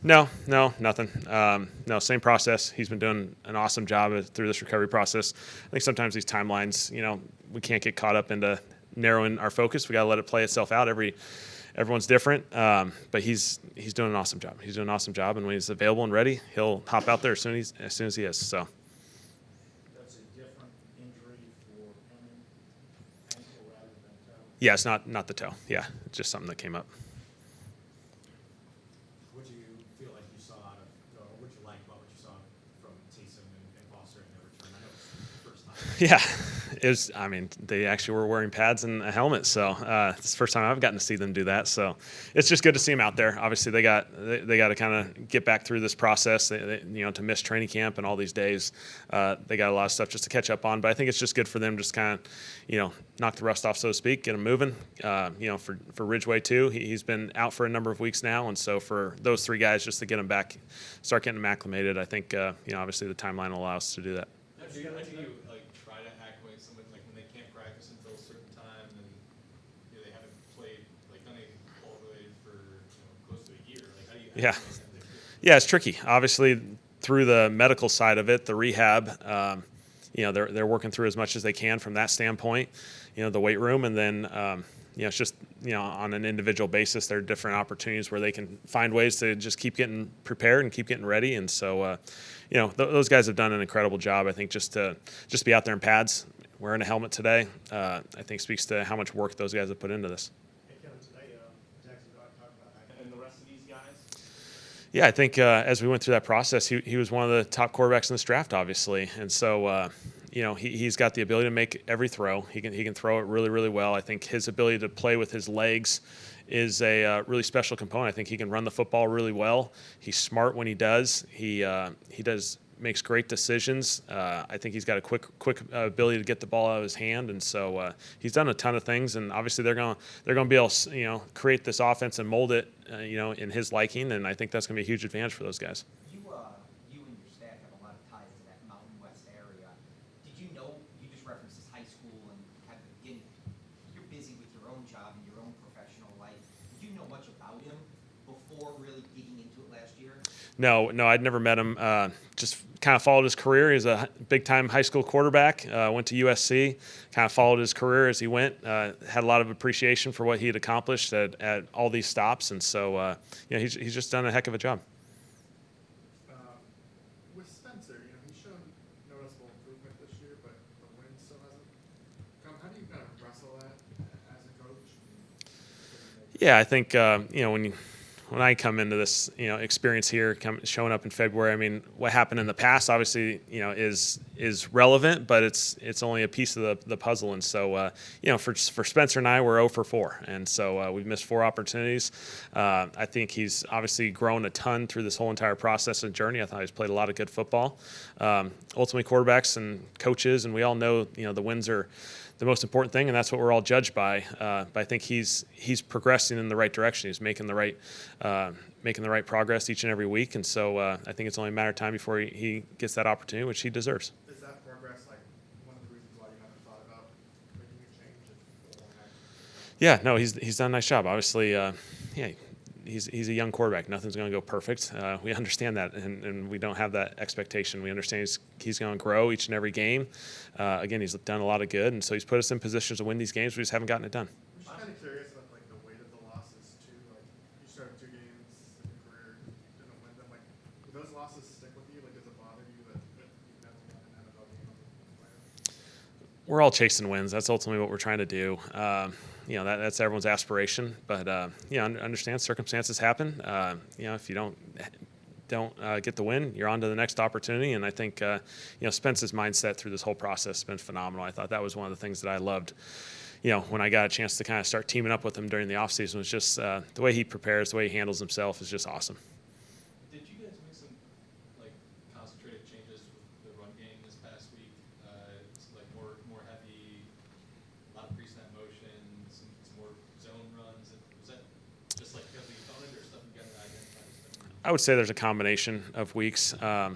No, nothing. No, same process. He's been doing an awesome job through this recovery process. I think sometimes these timelines, we can't get caught up into narrowing our focus. We got to let it play itself out. Everyone's different, but he's doing an awesome job. He's doing an awesome job, and when he's available and ready, he'll hop out there as soon as he is. So. That's a different injury for him, ankle rather than toe. Yeah, it's not the toe. Yeah, it's just something that came up. What do you feel like you saw out of, or what you like about what you saw from Taysom and Foster in their return? I know it's the first time. Yeah, it was. I mean, they actually were wearing pads and a helmet, so it's the first time I've gotten to see them do that. So it's just good to see them out there. Obviously, they got to kind of get back through this process. To miss training camp and all these days, they got a lot of stuff just to catch up on. But I think it's just good for them, just kind of, knock the rust off, so to speak, get them moving. For Ridgeway too, he's been out for a number of weeks now, and so for those three guys, just to get them back, start getting them acclimated, I think obviously the timeline will allow us to do that. How do you try to acclimate someone like when they can't practice until a certain time and they haven't played done anything ball related for close to a year? How do you Yeah. acclimate them? Yeah, it's tricky. Obviously, through the medical side of it, the rehab, they're working through as much as they can from that standpoint. The weight room, and then it's just on an individual basis, there are different opportunities where they can find ways to just keep getting prepared and keep getting ready. And so, those guys have done an incredible job. I think just to be out there in pads, wearing a helmet today, I think speaks to how much work those guys have put into this. Hey, Kellen, today, Jaxson talked about that. And the rest of these guys? Yeah, I think as we went through that process, he was one of the top quarterbacks in this draft, obviously, and so he's got the ability to make every throw. He can throw it really, really well. I think his ability to play with his legs is a really special component. I think he can run the football really well. He's smart when he does. He makes great decisions. I think he's got a quick ability to get the ball out of his hand, and so he's done a ton of things. And obviously they're going to be able to create this offense and mold it in his liking. And I think that's going to be a huge advantage for those guys. You and your staff have a lot of ties to that Mountain West area. Did you know? You just referenced his high school and you're busy with your own job and your own professional life. Did you know much about him before really digging into it last year? No, I'd never met him. Just kind of followed his career. He's a big-time high school quarterback. Went to USC. Kind of followed his career as he went. Had a lot of appreciation for what he had accomplished at all these stops, and so he's just done a heck of a job. With Spencer, he's shown noticeable improvement this year, but the win still hasn't come. How do you kind of wrestle that as a coach? Yeah, I think when I come into this experience here, showing up in February, I mean, what happened in the past obviously is relevant, but it's only a piece of the puzzle. And so for Spencer and I, we're 0 for 4, and so we've missed 4 opportunities. I think he's obviously grown a ton through this whole entire process and journey. I thought he's played a lot of good football. Ultimately, quarterbacks and coaches, and we all know the wins are the most important thing, and that's what we're all judged by. But I think he's progressing in the right direction. He's making the right progress each and every week, and so I think it's only a matter of time before he gets that opportunity, which he deserves. Is that progress one of the reasons why you haven't thought about making a change? Yeah, no, he's done a nice job. Obviously, he's a young quarterback. Nothing's going to go perfect. We understand that, and we don't have that expectation. We understand he's going to grow each and every game. Again, he's done a lot of good, and so he's put us in positions to win these games. We just haven't gotten it done. I'm just kind of curious about the weight of the losses too. You started 2 games in your career, didn't win them. Do those losses stick with you? Does it bother you that you've never won an NFL game as a player? We're all chasing wins. That's ultimately what we're trying to do. That's everyone's aspiration. But understand circumstances happen. If you don't get the win, you're on to the next opportunity. And I think Spence's mindset through this whole process has been phenomenal. I thought that was one of the things that I loved. When I got a chance to kind of start teaming up with him during the offseason, was just the way he prepares, the way he handles himself is just awesome. Did you guys make some concentrated changes with the run game this past week? More heavy, a lot of pre-snap motion, some more zone runs. Was that just because of the opponent or stuff you got to identify? I would say there's a combination of weeks. I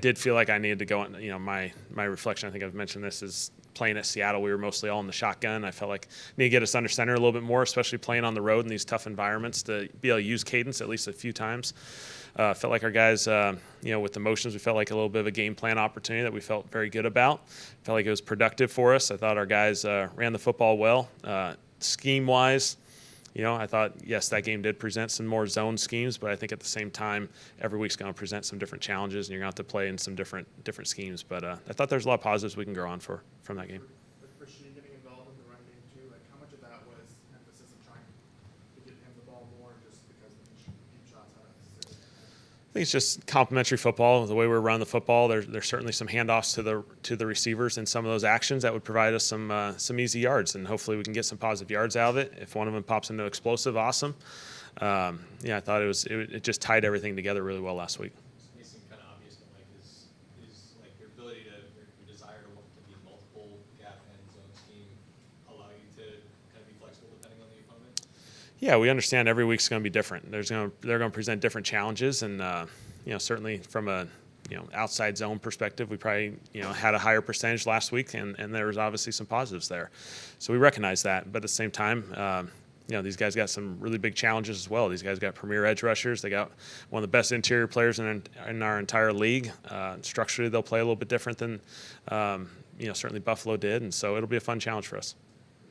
did feel like I needed to go on. My reflection, I think I've mentioned this, is playing at Seattle, we were mostly all in the shotgun. I felt like need to get us under center a little bit more, especially playing on the road in these tough environments, to be able to use cadence at least a few times. Felt like our guys, with the motions, we felt like a little bit of a game plan opportunity that we felt very good about. Felt like it was productive for us. I thought our guys ran the football well. Scheme-wise, I thought, yes, that game did present some more zone schemes, but I think at the same time, every week's going to present some different challenges, and you're going to have to play in some different schemes. But I thought there's a lot of positives we can grow on from that game. For Sheed getting involved in the run game too, like how much of that was emphasis of trying to get him the ball more just because of the deep shots out of the city? I think it's just complementary football. The way we're running the football, there's certainly some handoffs to the receivers in some of those actions that would provide us some easy yards, and hopefully we can get some positive yards out of it. If one of them pops into explosive, awesome. I thought it just tied everything together really well last week. It may seem kind of obvious, but like is like your ability to, or your desire to want to be multiple gap and zone scheme allow you to kind of be flexible depending on the opponent? Yeah, we understand every week's going to be different. They're going to present different challenges, and certainly from a outside zone perspective, we probably had a higher percentage last week, and there was obviously some positives there. So we recognize that, but at the same time, these guys got some really big challenges as well. These guys got premier edge rushers. They got one of the best interior players in our entire league. Structurally, they'll play a little bit different than certainly Buffalo did, and so it'll be a fun challenge for us.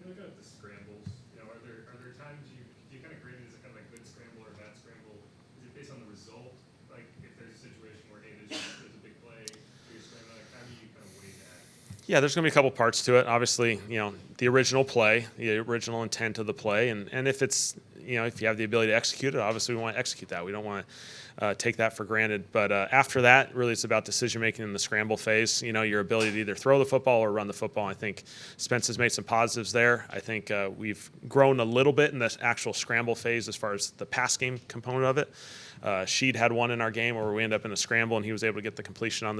When you look at the scrambles, are there times do you kind of grade it as a kind of like good scramble or a bad scramble? Is it based on the result? Like if there's a situation where there's a big play, you're scrambling, like how do you kind of weigh that? Yeah, there's going to be a couple parts to it. Obviously, the original play, the original intent of the play, and if it's if you have the ability to execute it, obviously we want to execute that. We don't want to take that for granted. But after that, really, it's about decision making in the scramble phase. Your ability to either throw the football or run the football. I think Spence has made some positives there. I think we've grown a little bit in this actual scramble phase as far as the pass game component of it. Sheed had one in our game where we ended up in a scramble, and he was able to get the completion on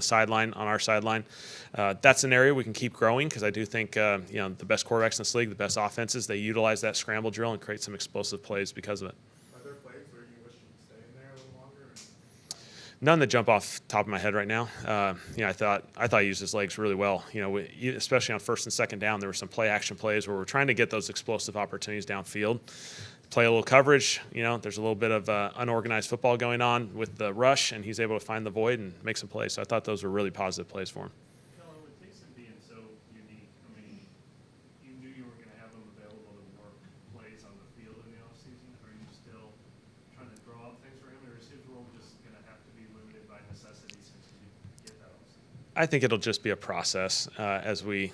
our sideline. That's an area we can keep growing because I do think the best quarterbacks in this league, the best offenses, they utilize that scramble drill and create some explosive plays because of it. Are there plays where you wish you'd stay in there a little longer? None that jump off the top of my head right now. I thought he used his legs really well. Especially on first and second down, there were some play action plays where we're trying to get those explosive opportunities downfield. Play a little coverage. There's a little bit of unorganized football going on with the rush, and he's able to find the void and make some plays. So I thought those were really positive plays for him. Kellen, with Jaxson being so unique, you knew you were going to have him available to work plays on the field in the offseason. Are you still trying to draw up things for him, or is his role just going to have to be limited by necessity since you get that offseason? I think it'll just be a process as we,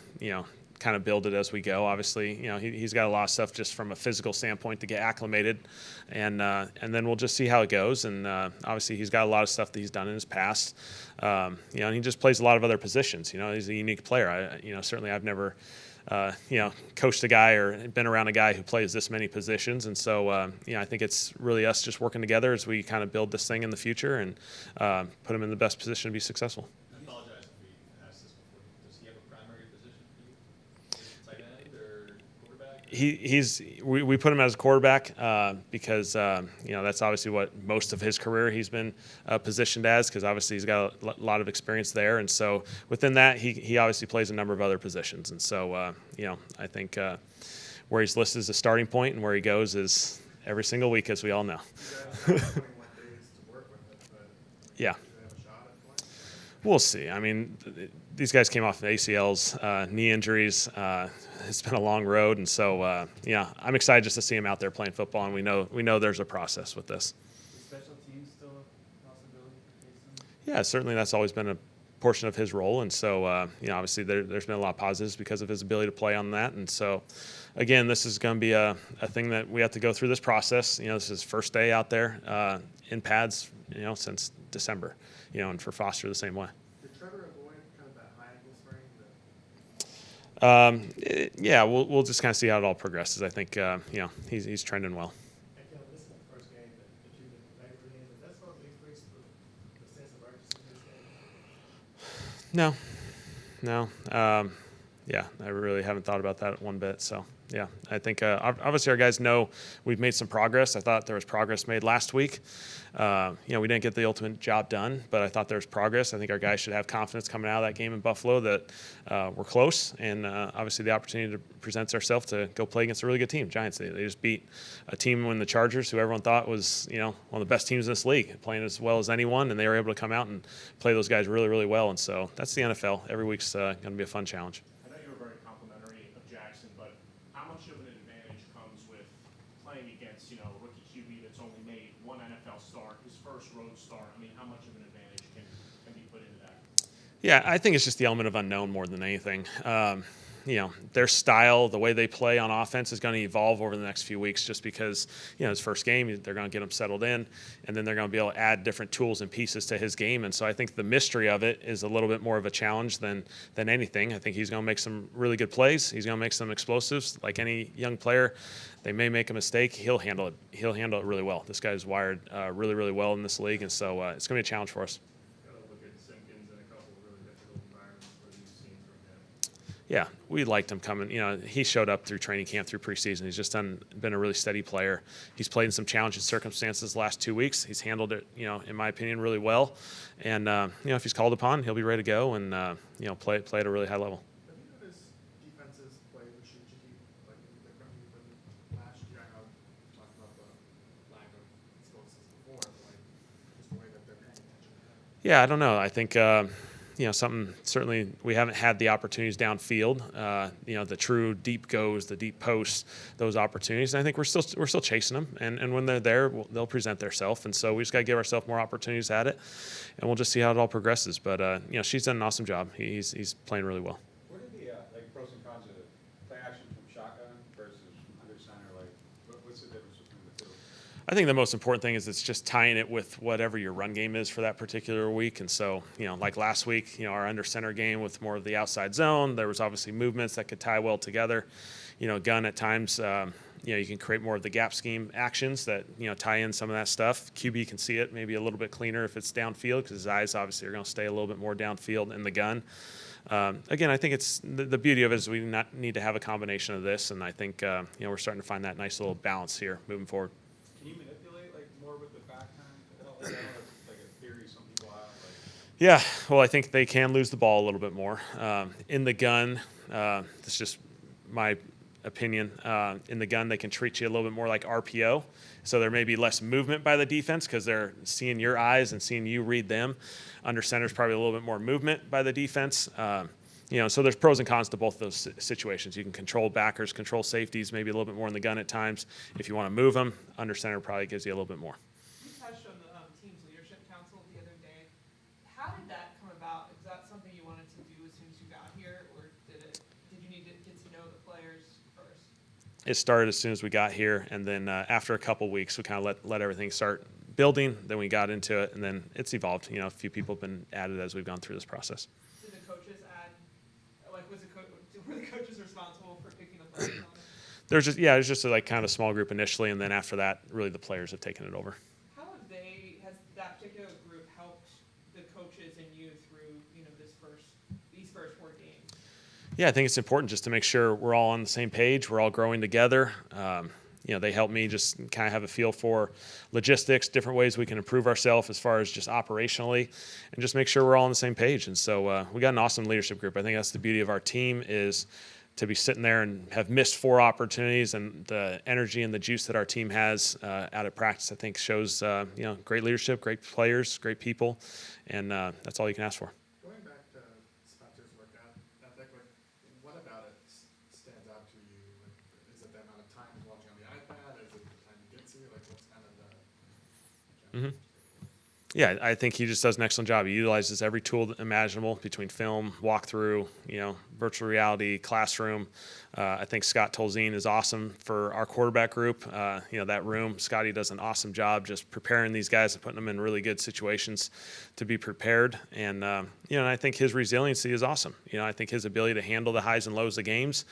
kind of build it as we go. Obviously, he's got a lot of stuff just from a physical standpoint to get acclimated, and then we'll just see how it goes. And obviously, he's got a lot of stuff that he's done in his past. And he just plays a lot of other positions. He's a unique player. Certainly I've never, coached a guy or been around a guy who plays this many positions. And so, I think it's really us just working together as we kind of build this thing in the future and put him in the best position to be successful. I apologize if we asked this before. Does he have a primary position for you? Tight end or quarterback? We put him as a quarterback because that's obviously what most of his career he's been positioned as, because obviously he's got a lot of experience there, and so within that he obviously plays a number of other positions, and so I think where he's listed as a starting point and where he goes is every single week, as we all know. You guys have 21 days to work with it, but Yeah. do they have a shot at playing? We'll see. These guys came off of ACLs, knee injuries. It's been a long road, and so I'm excited just to see him out there playing football. And we know there's a process with this. Is special teams still a possibility for Jaxson? Yeah, certainly that's always been a portion of his role, and so obviously there's been a lot of positives because of his ability to play on that. And so again, this is going to be a thing that we have to go through this process. This is his first day out there in pads, since December. And for Foster the same way. Did Trevor avoid kind of that high ankle sprain? Yeah, we'll just kind of see how it all progresses. I think he's trending well. Hey, Kellen, this is the first game that you've been favored in. Does that sort of increase the sense of urgency in this game? No. I really haven't thought about that one bit. So Yeah, I think obviously our guys know we've made some progress. I thought there was progress made last week. We didn't get the ultimate job done, but I thought there was progress. I think our guys should have confidence coming out of that game in Buffalo that we're close, and obviously the opportunity to present ourselves to go play against a really good team, Giants. They just beat a team in the Chargers, who everyone thought was one of the best teams in this league, playing as well as anyone, and they were able to come out and play those guys really, really well. And so that's the NFL. Every week's going to be a fun challenge. I know you were very complimentary of Jaxson, but how much of an advantage comes with playing against, a rookie QB that's only made one NFL start, his first road start? I mean, how much of an advantage can be put into that? Yeah, I think it's just the element of unknown more than anything. Their style, the way they play on offense is going to evolve over the next few weeks just because, his first game, they're going to get him settled in, and then they're going to be able to add different tools and pieces to his game. And so I think the mystery of it is a little bit more of a challenge than anything. I think he's going to make some really good plays. He's going to make some explosives. Like any young player, they may make a mistake. He'll handle it. He'll handle it really well. This guy's wired really, really well in this league, and so it's going to be a challenge for us. Got to look at Simpkins in a couple of really difficult environments where you've seen from him. Yeah, we liked him coming. He showed up through training camp, through preseason. He's just been a really steady player. He's played in some challenging circumstances the last 2 weeks. He's handled it, in my opinion, really well. And if he's called upon, he'll be ready to go and play at a really high level. Have you noticed defenses play the shoot like differently than last year? I know we talked about the lack of explosives before, but just the way that they're paying attention to that. Yeah, I don't know. I think something certainly we haven't had the opportunities downfield. The true deep goes, the deep posts, those opportunities. And I think we're still chasing them. And when they're there, they'll present themselves. And so we just got to give ourselves more opportunities at it, and we'll just see how it all progresses. But she's done an awesome job. He's playing really well. What are the pros and cons of play action from shotgun versus under center? What's the difference between the two? I think the most important thing is it's just tying it with whatever your run game is for that particular week. And so, like last week, our under center game with more of the outside zone, there was obviously movements that could tie well together. Gun at times, you can create more of the gap scheme actions that, tie in some of that stuff. QB can see it maybe a little bit cleaner if it's downfield because his eyes obviously are going to stay a little bit more downfield in the gun. Again, I think it's the beauty of it is we need to have a combination of this. And I think, we're starting to find that nice little balance here moving forward. Can you manipulate more with the back turn? Is that like a theory some people have? Yeah, well, I think they can lose the ball a little bit more. In the gun, that's just my opinion. In the gun, they can treat you a little bit more like RPO. So there may be less movement by the defense because they're seeing your eyes and seeing you read them. Under center is probably a little bit more movement by the defense. So there's pros and cons to both those situations. You can control backers, control safeties, maybe a little bit more in the gun at times. If you want to move them, under center probably gives you a little bit more. You touched on the team's leadership council the other day. How did that come about? Is that something you wanted to do as soon as you got here, or did you need to get to know the players first? It started as soon as we got here, and then after a couple weeks, we kind of let everything start building. Then we got into it, and then it's evolved. A few people have been added as we've gone through this process. Did the coaches add? Were the coaches responsible for picking the players on it? There's just kind of a small group initially, and then after that, really the players have taken it over. How has that particular group helped the coaches and you through these first 4 games? Yeah, I think it's important just to make sure we're all on the same page. We're all growing together. They help me just kind of have a feel for logistics, different ways we can improve ourselves as far as just operationally, and just make sure we're all on the same page. And so we got an awesome leadership group. I think that's the beauty of our team is to be sitting there and have missed 4 opportunities, and the energy and the juice that our team has out of practice, I think shows, great leadership, great players, great people, and that's all you can ask for. Going back to Spencer's work ethic, what about it stands out to you? Is it the amount of time he's watching on the iPad? Is it the time he gets here? What's kind of the... Mm-hmm. Yeah, I think he just does an excellent job. He utilizes every tool imaginable between film, walkthrough, virtual reality, classroom. I think Scott Tolzien is awesome for our quarterback group. That room, Scotty does an awesome job just preparing these guys and putting them in really good situations to be prepared. And, I think his resiliency is awesome. I think his ability to handle the highs and lows of games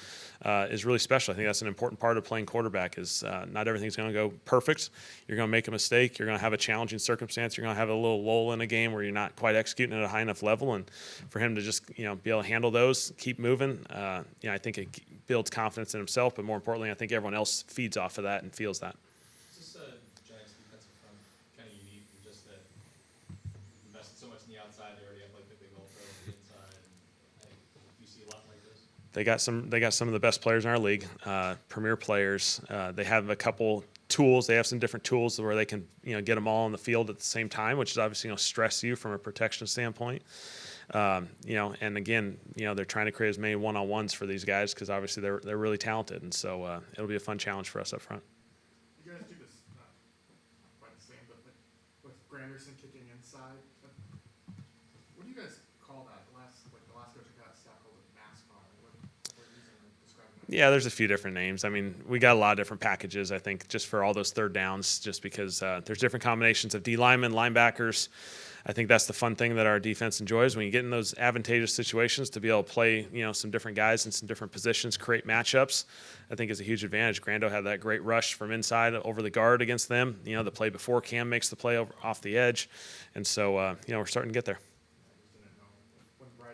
is really special. I think that's an important part of playing quarterback is not everything's going to go perfect. You're going to make a mistake. You're going to have a challenging circumstance. You're going to have a little lull in a game where you're not quite executing at a high enough level, and for him to just be able to handle those, keep moving, I think it builds confidence in himself, but more importantly, I think everyone else feeds off of that and feels that. Is this Giants defensive front kind of unique in just that you invested so much in the outside, they already have like the big ultra on the inside, and do you see a lot like this? They got some of the best players in our league, premier players. They have a couple tools. They have some different tools where they can get them all on the field at the same time, which is obviously stress you from a protection standpoint. And again, they're trying to create as many one-on-ones for these guys because obviously they're really talented, and so it'll be a fun challenge for us up front. You guys do this not quite the same, but like with Granderson kicking inside. What do you guys call that? The last coach who got staff called a NASCAR. What are you using to describe that? Yeah, there's a few different names. I mean, we got a lot of different packages, I think, just for all those third downs, just because there's different combinations of D linemen, linebackers. I think that's the fun thing that our defense enjoys when you get in those advantageous situations to be able to play, some different guys in some different positions, create matchups. I think is a huge advantage. Grando had that great rush from inside over the guard against them. The play before Cam makes the play off the edge, and so we're starting to get there.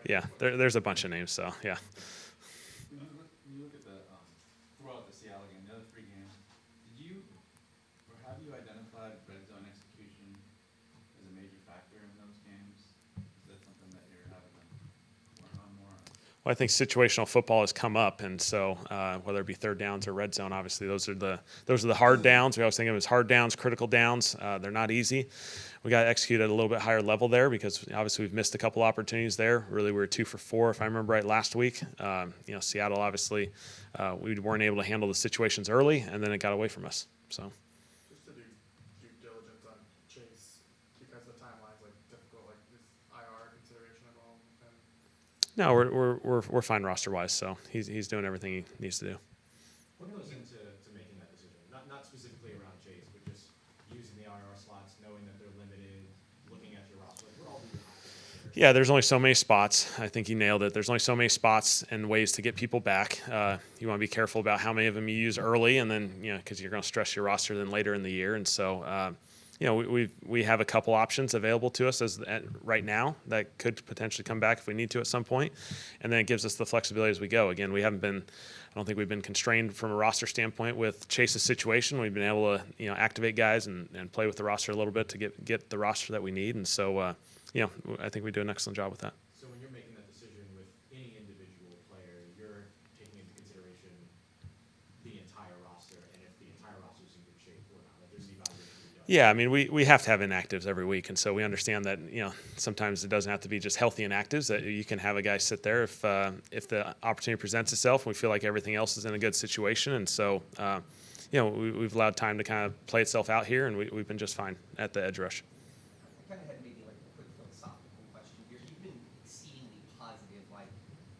Yeah, there's a bunch of names. So yeah. When you look at the throughout the Seattle game, the other 3 games, did you or have you identified red zone execution as a major factor in those games? Is that something that you're having to work on more? Well, I think situational football has come up, and so whether it be third downs or red zone, obviously those are the hard downs. We always think of them as hard downs, critical downs. They're not easy. We got to execute at a little bit higher level there because obviously we've missed a couple opportunities there. Really, we were 2 for 4, if I remember right, last week. Seattle obviously we weren't able to handle the situations early, and then it got away from us. So. Just to do due diligence on Chase because the timeline's difficult. Is IR consideration at all? No, we're fine roster wise. So he's doing everything he needs to do. What goes into making that decision? Not specifically around Chase, but just using the IR slots, knowing that they're limited, looking at your roster. What all do you have to consider? Yeah, there's only so many spots. I think you nailed it. There's only so many spots and ways to get people back. You want to be careful about how many of them you use early, and then because you're going to stress your roster then later in the year. And so we have a couple options available to us right now that could potentially come back if we need to at some point, and then it gives us the flexibility as we go. Again, I don't think we've been constrained from a roster standpoint with Chase's situation. We've been able to activate guys and play with the roster a little bit to get the roster that we need, and so I think we do an excellent job with that. So when you're making that decision with any individual player, you're taking into consideration the entire roster and if the entire roster is in good shape or not. There's an evaluation to be done. Yeah, I mean, we have to have inactives every week, and so we understand that sometimes it doesn't have to be just healthy inactives. That you can have a guy sit there if the opportunity presents itself, and we feel like everything else is in a good situation, and so we've allowed time to kind of play itself out here, and we've been just fine at the edge rush. I kind of had maybe a quick philosophical question here. You've been exceedingly positive,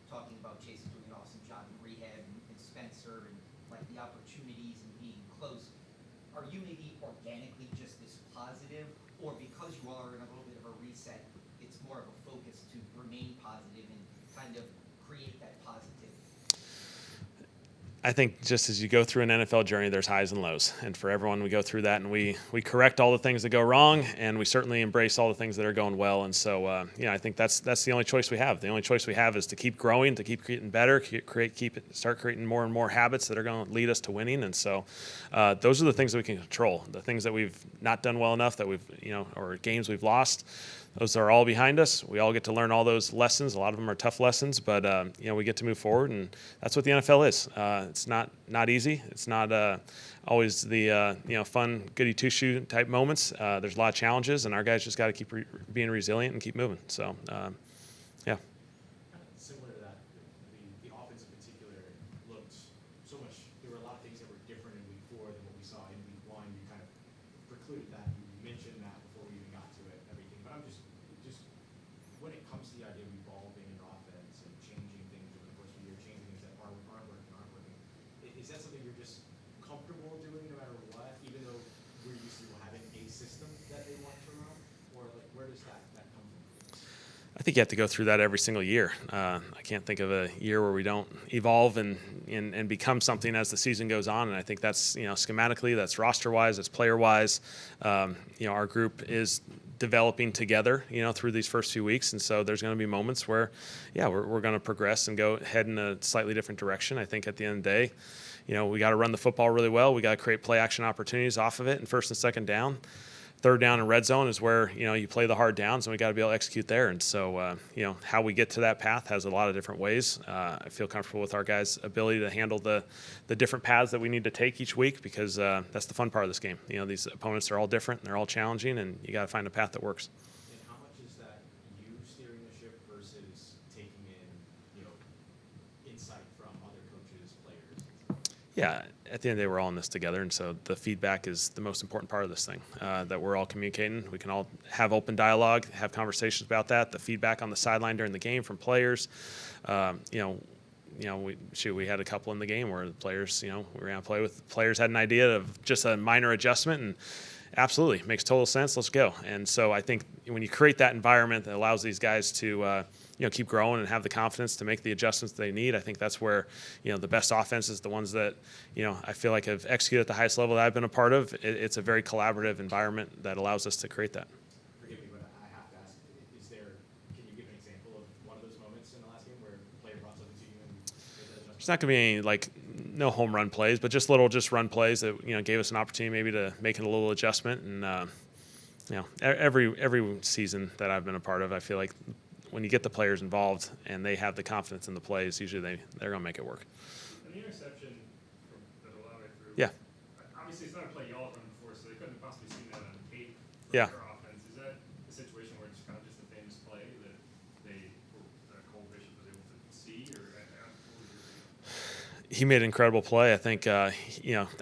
talking about Chase doing an awesome job in rehab and Spencer and the opportunities and being close. Are you maybe organically just this positive, or because you are in a little bit of a reset, it's more of a focus to remain positive and kind of create that positivity? I think just as you go through an NFL journey, there's highs and lows. And for everyone, we go through that and we correct all the things that go wrong, and we certainly embrace all the things that are going well. And so, I think that's the only choice we have. The only choice we have is to keep growing, to keep getting better, start creating more and more habits that are going to lead us to winning. And so those are the things that we can control. The things that we've not done well enough, that we've, or games we've lost, those are all behind us. We all get to learn all those lessons. A lot of them are tough lessons, but we get to move forward, and that's what the NFL is. It's not easy. It's not always the fun goody two shoe type moments. There's a lot of challenges, and our guys just got to keep being resilient and keep moving. So, yeah. Similar to that, the offense in particular looked so much. There were a lot of things that were different in week 4 than what we saw in week 1. You kind of precluded that. You mentioned that before we even got to it, everything. But I'm just when it comes to the idea of evolving an offense and changing things over the course of the year, changing things that aren't working, is that something you're just comfortable doing no matter what, even though we're used to having a system that they want to run? Or where does that come from? I I think you have to go through that every single year. I can't think of a year where we don't evolve and become something as the season goes on. And I think that's, schematically, that's roster-wise, that's player-wise. Our group is developing together, through these first few weeks. And so there's going to be moments where, we're going to progress and head in a slightly different direction. I think at the end of the day, we got to run the football really well. We got to create play action opportunities off of it and first and second down. Third down and red zone is where, you play the hard downs, and we got to be able to execute there. And so, how we get to that path has a lot of different ways. I feel comfortable with our guys' ability to handle the different paths that we need to take each week because that's the fun part of this game. These opponents are all different, and they're all challenging, and you got to find a path that works. And how much is that you steering the ship versus taking in, insight from other coaches, players? Yeah, at the end of the day, we're all in this together, and so the feedback is the most important part of this thing, that we're all communicating. We can all have open dialogue, have conversations about that. The feedback on the sideline during the game from players, we had a couple in the game where the players, we were going to play with players had an idea of just a minor adjustment, and absolutely makes total sense. Let's go. And so I think when you create that environment that allows these guys to keep growing and have the confidence to make the adjustments they need, I think that's where the best offenses, the ones that I feel like have executed at the highest level that I've been a part of. It's a very collaborative environment that allows us to create that. Forgive me, but I have to ask: can you give an example of one of those moments in the last game where a player brought something to you and made that adjustment? There's not going to be any no home run plays, but just run plays that gave us an opportunity maybe to make it a little adjustment. And every season that I've been a part of, I feel like when you get the players involved and they have the confidence in the plays, usually they're going to make it work. An interception that allowed it through. Yeah. Obviously, it's not a play y'all have run before, so they couldn't have possibly seen that on tape for Yeah. their offense. Is that a situation where it's kind of just a famous play that Cole Bishop was able to see, or what was your He made an incredible play. I think I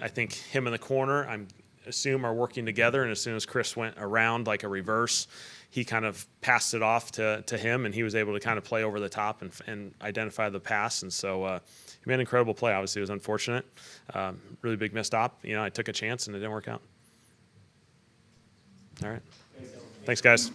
think him in the corner, I assume, are working together. And as soon as Chris went around like a reverse, he kind of passed it off to him, and he was able to kind of play over the top and identify the pass. And so he made an incredible play. Obviously, it was unfortunate. Really big missed op. I took a chance, and it didn't work out. All right. Thanks, guys.